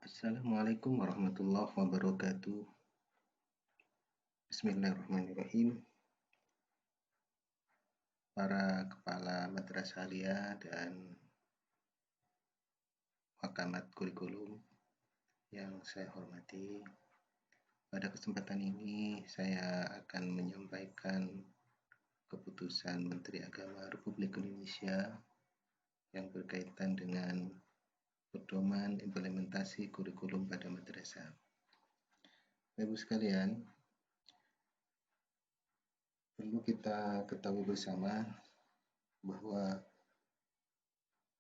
Assalamualaikum warahmatullahi wabarakatuh. Bismillahirrahmanirrahim. Para kepala madrasah aliyah dan wakamat kurikulum yang saya hormati, pada kesempatan ini saya akan menyampaikan keputusan Menteri Agama Republik Indonesia yang berkaitan dengan pedoman implementasi kurikulum pada madrasah. Ibu sekalian, perlu kita ketahui bersama bahwa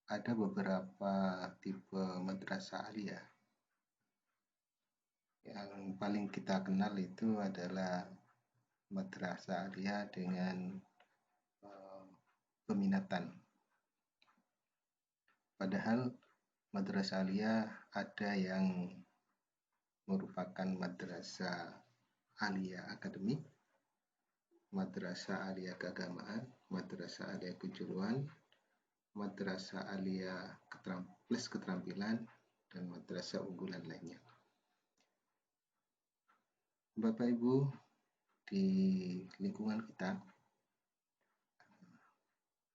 ada beberapa tipe madrasah aliyah. Yang paling kita kenal itu adalah madrasah aliyah dengan peminatan. Padahal madrasah aliyah ada yang merupakan madrasah aliyah akademik, madrasah aliyah keagamaan, madrasah aliyah kejuruan, madrasah aliyah plus keterampilan, dan madrasah unggulan lainnya. Bapak Ibu, di lingkungan kita,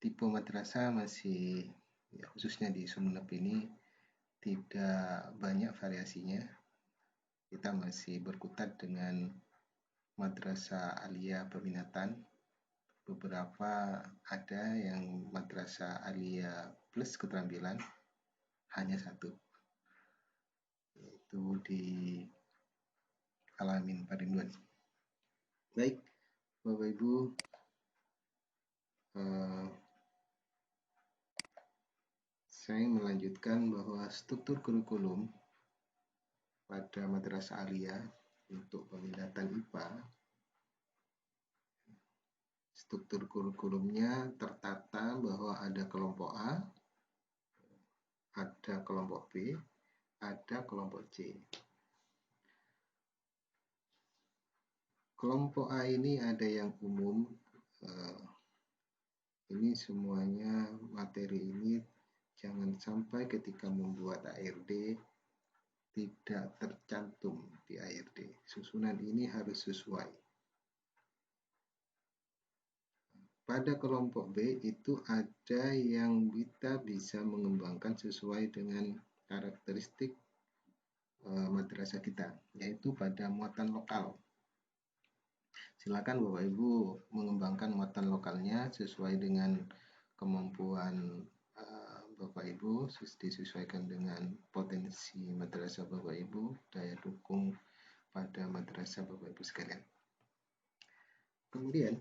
tipe madrasah masih, khususnya di Sumeneb ini, tidak banyak variasinya. Kita masih berkutat dengan madrasah aliyah peminatan. Beberapa ada yang madrasah aliyah plus keterampilan, hanya satu, yaitu di Al-Amin Parinduan. Baik, Bapak Ibu, saya melanjutkan bahwa struktur kurikulum pada madrasah aliyah untuk peminatan IPA, struktur kurikulumnya tertata bahwa ada kelompok A, ada kelompok B, ada kelompok C. Kelompok A ini ada yang umum, ini semuanya materi ini jangan sampai ketika membuat ARD tidak tercantum di ARD. Susunan ini harus sesuai. Pada kelompok B itu ada yang kita bisa mengembangkan sesuai dengan karakteristik madrasah kita, yaitu pada muatan lokal. Silakan Bapak Ibu mengembangkan muatan lokalnya sesuai dengan kemampuan Bapak Ibu, disesuaikan dengan potensi madrasah Bapak Ibu, daya dukung pada madrasah Bapak Ibu sekalian. Kemudian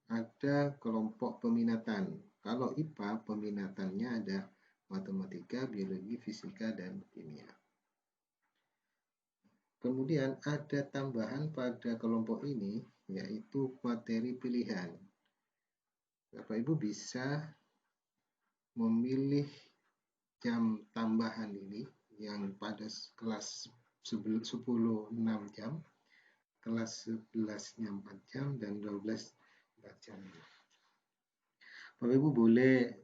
ada kelompok peminatan. Kalau IPA peminatannya ada matematika, biologi, fisika, dan kimia. Kemudian ada tambahan pada kelompok ini, yaitu materi pilihan. Bapak Ibu bisa memilih jam tambahan ini yang pada kelas 10 6 jam, kelas 11-nya 4 jam, dan 12 4 jam. Bapak Ibu boleh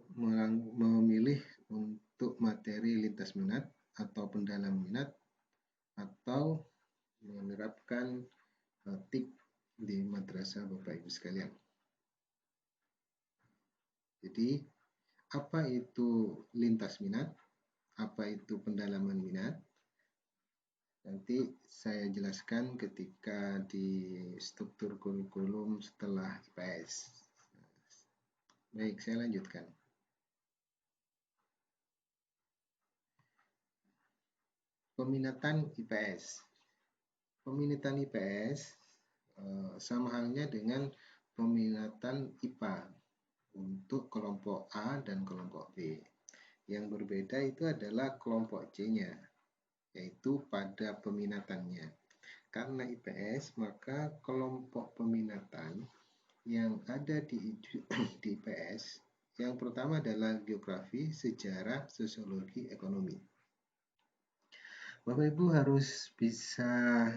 memilih untuk materi lintas minat atau pendalam minat, atau menerapkan TIK di madrasah Bapak Ibu sekalian. Jadi, apa itu lintas minat? Apa itu pendalaman minat? Nanti saya jelaskan ketika di struktur kurikulum setelah IPS. Baik, saya lanjutkan. Peminatan IPS. Peminatan IPS sama halnya dengan peminatan IPA untuk kelompok A dan kelompok B. Yang berbeda itu adalah kelompok C-nya, yaitu pada peminatannya. Karena IPS, maka kelompok peminatan yang ada di IPS, yang pertama adalah geografi, sejarah, sosiologi, ekonomi. Bapak Ibu harus bisa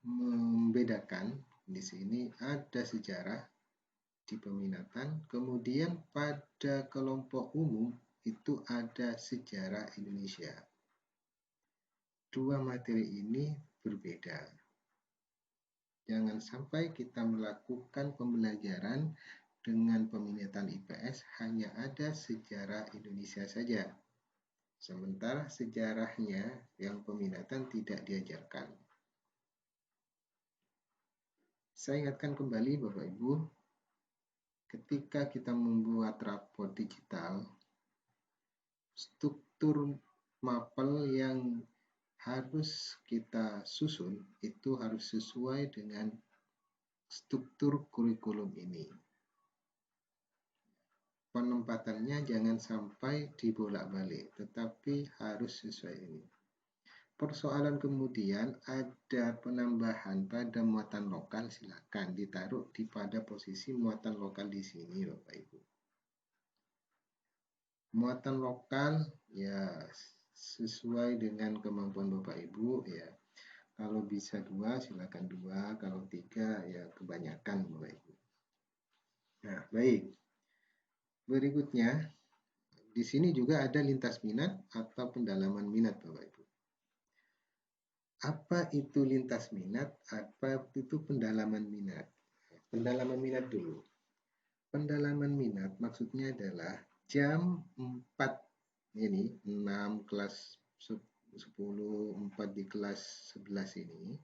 membedakan. Di sini ada sejarah di peminatan, kemudian pada kelompok umum itu ada sejarah Indonesia. Dua materi ini berbeda. Jangan sampai kita melakukan pembelajaran dengan peminatan IPS hanya ada sejarah Indonesia saja. Sementara sejarahnya yang peminatan tidak diajarkan. Saya ingatkan kembali Bapak Ibu, ketika kita membuat rapor digital, struktur mapel yang harus kita susun itu harus sesuai dengan struktur kurikulum ini. Penempatannya jangan sampai dibolak-balik, tetapi harus sesuai ini. Persoalan kemudian ada penambahan pada muatan lokal, silakan ditaruh pada posisi muatan lokal di sini, Bapak Ibu. Muatan lokal ya sesuai dengan kemampuan Bapak Ibu ya. Kalau bisa 2 silakan 2, kalau 3 ya kebanyakan Bapak Ibu. Nah, baik. Berikutnya di sini juga ada lintas minat atau pendalaman minat Bapak Ibu. Apa itu lintas minat? Apa itu pendalaman minat? Pendalaman minat dulu. Pendalaman minat maksudnya adalah jam 4 ini 6 kelas 10, 4 di kelas 11 ini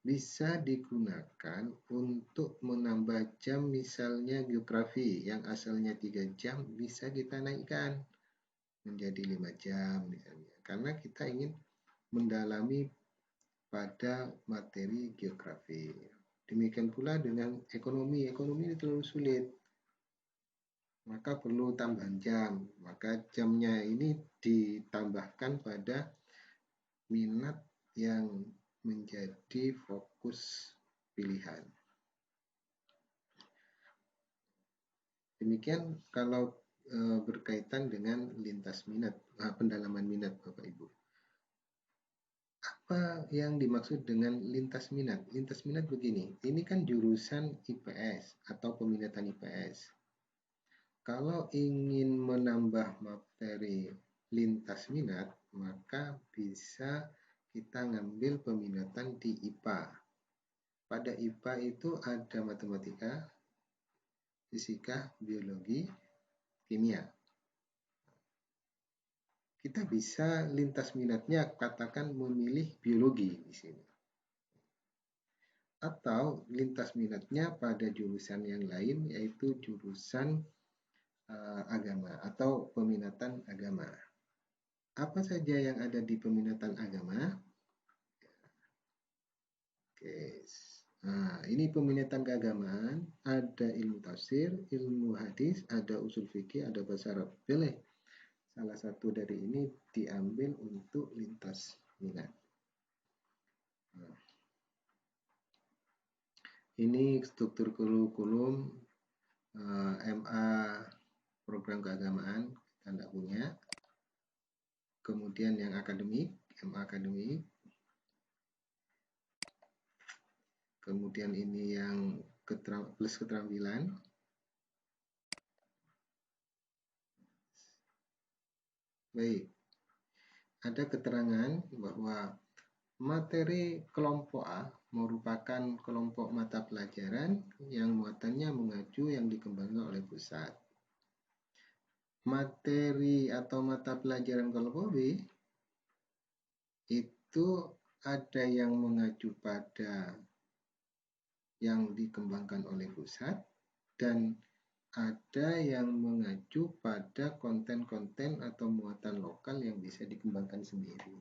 bisa digunakan untuk menambah jam, misalnya geografi yang asalnya 3 jam bisa kita naikkan menjadi 5 jam misalnya, karena kita ingin mendalami pada materi geografi. Demikian pula dengan ekonomi ini terlalu sulit, maka perlu tambahan jam, maka jamnya ini ditambahkan pada minat yang menjadi fokus pilihan. Demikian kalau berkaitan dengan lintas minat, pendalaman minat Bapak Ibu. Apa yang dimaksud dengan lintas minat? Lintas minat begini, ini kan jurusan IPS atau peminatan IPS. Kalau ingin menambah materi lintas minat, maka bisa kita ngambil peminatan di IPA. Pada IPA itu ada matematika, fisika, biologi, kimia. Kita bisa lintas minatnya katakan memilih biologi di sini. Atau lintas minatnya pada jurusan yang lain yaitu jurusan agama atau peminatan agama. Apa saja yang ada di peminatan agama? Oke. Nah, ini peminatan keagamaan, ada ilmu tafsir, ilmu hadis, ada usul fikih, ada bahasa Arab. Pilih salah satu dari ini diambil untuk lintas minat. Nah, ini struktur kurikulum MA program keagamaan, kita tidak punya. Kemudian yang akademik, MA akademik. Kemudian ini yang plus keterampilan. Baik, ada keterangan bahwa materi kelompok A merupakan kelompok mata pelajaran yang muatannya mengacu yang dikembangkan oleh pusat. Materi atau mata pelajaran kelompok B itu ada yang mengacu pada yang dikembangkan oleh pusat dan ada yang mengacu pada konten-konten atau muatan lokal yang bisa dikembangkan sendiri.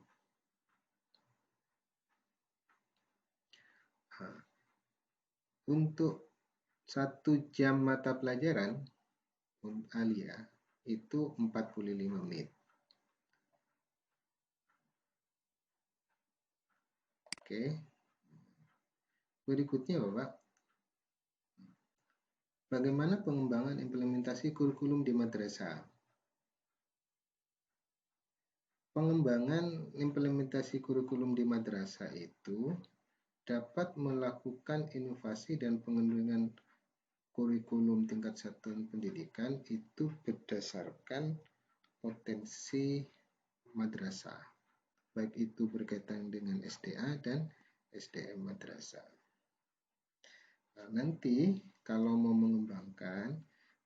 Nah, untuk 1 jam mata pelajaran Alia itu 45 menit. Oke. Berikutnya Bapak, bagaimana pengembangan implementasi kurikulum di madrasah? Pengembangan implementasi kurikulum di madrasah itu dapat melakukan inovasi dan pengembangan kurikulum tingkat satuan pendidikan itu berdasarkan potensi madrasah, baik itu berkaitan dengan SDA dan SDM madrasah. Nah, nanti kalau mau mengembangkan,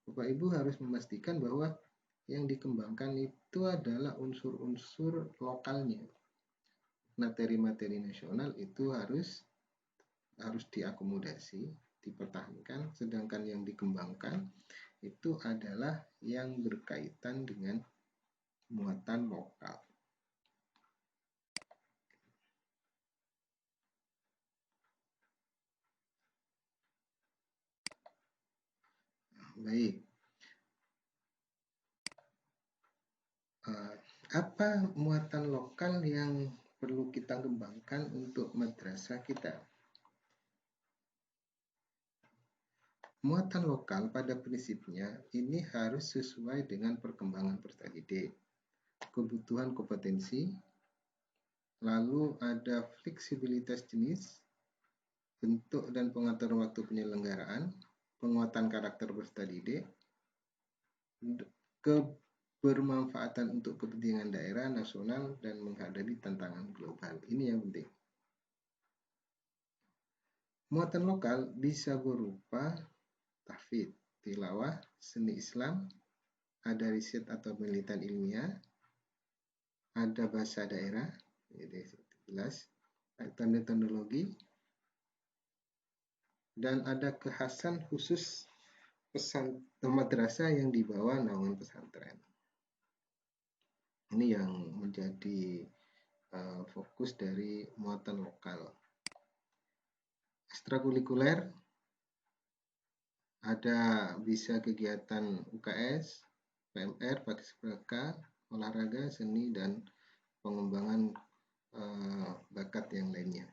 Bapak Ibu harus memastikan bahwa yang dikembangkan itu adalah unsur-unsur lokalnya. Materi-materi nasional itu harus diakomodasi, dipertahankan, sedangkan yang dikembangkan itu adalah yang berkaitan dengan muatan lokal. Baik. Apa muatan lokal yang perlu kita kembangkan untuk madrasah kita? Muatan lokal pada prinsipnya ini harus sesuai dengan perkembangan peserta didik, kebutuhan kompetensi, lalu ada fleksibilitas jenis, bentuk dan pengaturan waktu penyelenggaraan, penguatan karakter peserta didik, kebermanfaatan untuk kepentingan daerah, nasional, dan menghadapi tantangan global. Ini yang penting. Muatan lokal bisa berupa tahfidz, tilawah, seni Islam, ada riset atau penelitian ilmiah, ada bahasa daerah, jelas, tanda teknologi, dan ada kekhasan khusus madrasah yang dibawa naungan pesantren. Ini yang menjadi fokus dari muatan lokal. Ekstrakurikuler ada bisa kegiatan UKS, PMR, Paskibraka, olahraga, seni, dan pengembangan bakat yang lainnya.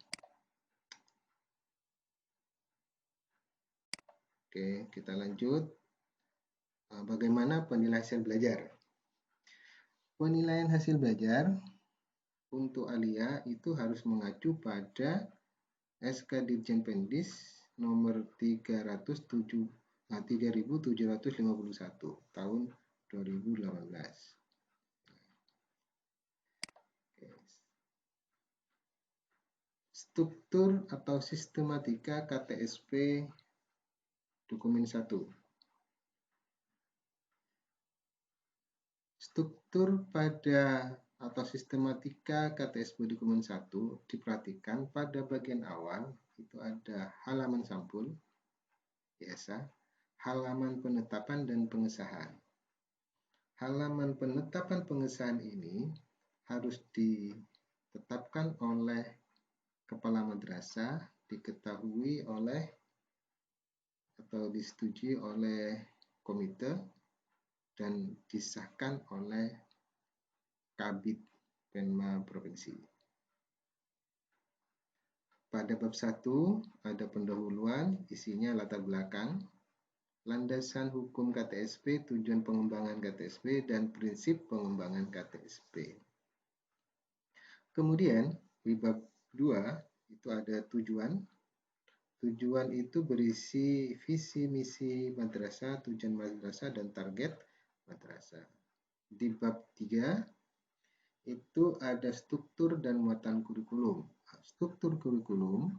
Oke, kita lanjut. Bagaimana penilaian hasil belajar? Penilaian hasil belajar untuk Alia itu harus mengacu pada SK Dirjen Pendis nomor 3751 tahun 2018. Struktur atau sistematika KTSP dokumen 1. Struktur pada atau sistematika KTSP dokumen 1 diperhatikan pada bagian awal itu ada halaman sampul, biasa, halaman penetapan dan pengesahan. Halaman penetapan pengesahan ini harus ditetapkan oleh kepala madrasah, diketahui oleh atau disetujui oleh komite dan disahkan oleh Kabid Penma Provinsi. Pada bab 1 ada pendahuluan, isinya latar belakang, landasan hukum KTSP, tujuan pengembangan KTSP, dan prinsip pengembangan KTSP. Kemudian di bab 2 itu ada tujuan. Tujuan itu berisi visi misi madrasah, tujuan madrasah, dan target madrasah. Di bab 3 itu ada struktur dan muatan kurikulum. Struktur kurikulum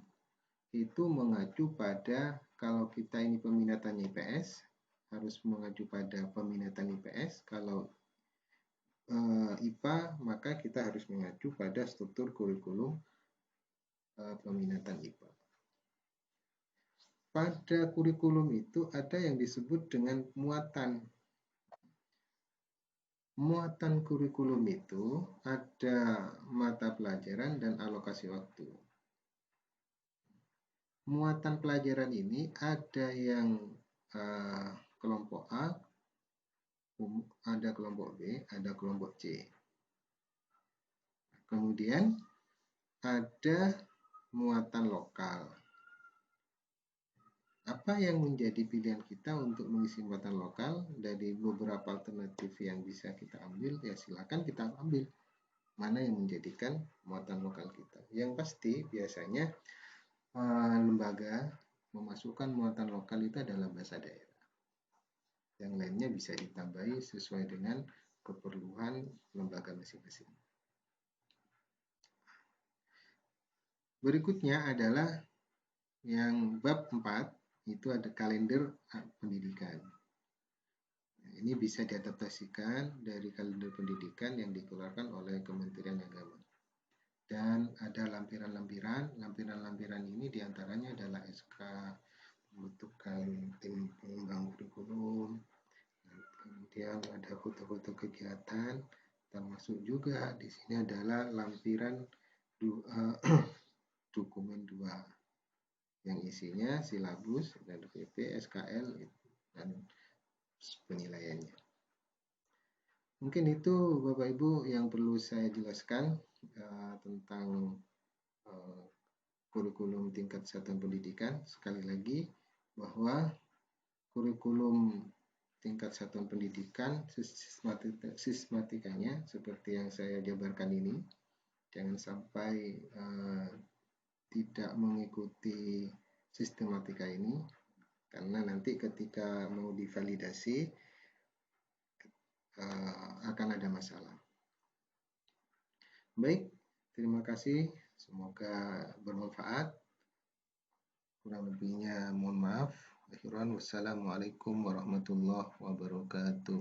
itu mengacu pada kalau kita ini peminatannya IPS, harus mengacu pada peminatan IPS. Kalau IPA, maka kita harus mengacu pada struktur kurikulum peminatan IPA. Pada kurikulum itu ada yang disebut dengan muatan. Muatan kurikulum itu ada mata pelajaran dan alokasi waktu. Muatan pelajaran ini ada yang kelompok A, ada kelompok B, ada kelompok C. Kemudian ada muatan lokal. Apa yang menjadi pilihan kita untuk mengisi muatan lokal? Dari beberapa alternatif yang bisa kita ambil, ya silakan kita ambil mana yang menjadikan muatan lokal kita. Yang pasti biasanya lembaga memasukkan muatan lokal itu adalah bahasa daerah. Yang lainnya bisa ditambahi sesuai dengan keperluan masing-masing. Berikutnya adalah yang bab 4, itu ada kalender pendidikan. Ini bisa diadaptasikan dari kalender pendidikan yang dikeluarkan oleh Kementerian Agama. Dan ada lampiran-lampiran. Lampiran-lampiran ini diantaranya adalah SK, pembentukan tim pengembang kurikulum, kemudian ada foto-foto kegiatan, termasuk juga di sini adalah lampiran dokumen 2 yang isinya silabus dan PP, SKL, dan penilaiannya. Mungkin itu Bapak Ibu yang perlu saya jelaskan tentang kurikulum tingkat satuan pendidikan. Sekali lagi bahwa kurikulum tingkat satuan pendidikan sistematikanya seperti yang saya jabarkan ini, jangan sampai tidak mengikuti sistematika ini, karena nanti ketika mau divalidasi akan ada masalah. Baik, terima kasih. Semoga bermanfaat. Kurang lebihnya mohon maaf. Wassalamualaikum warahmatullahi wabarakatuh.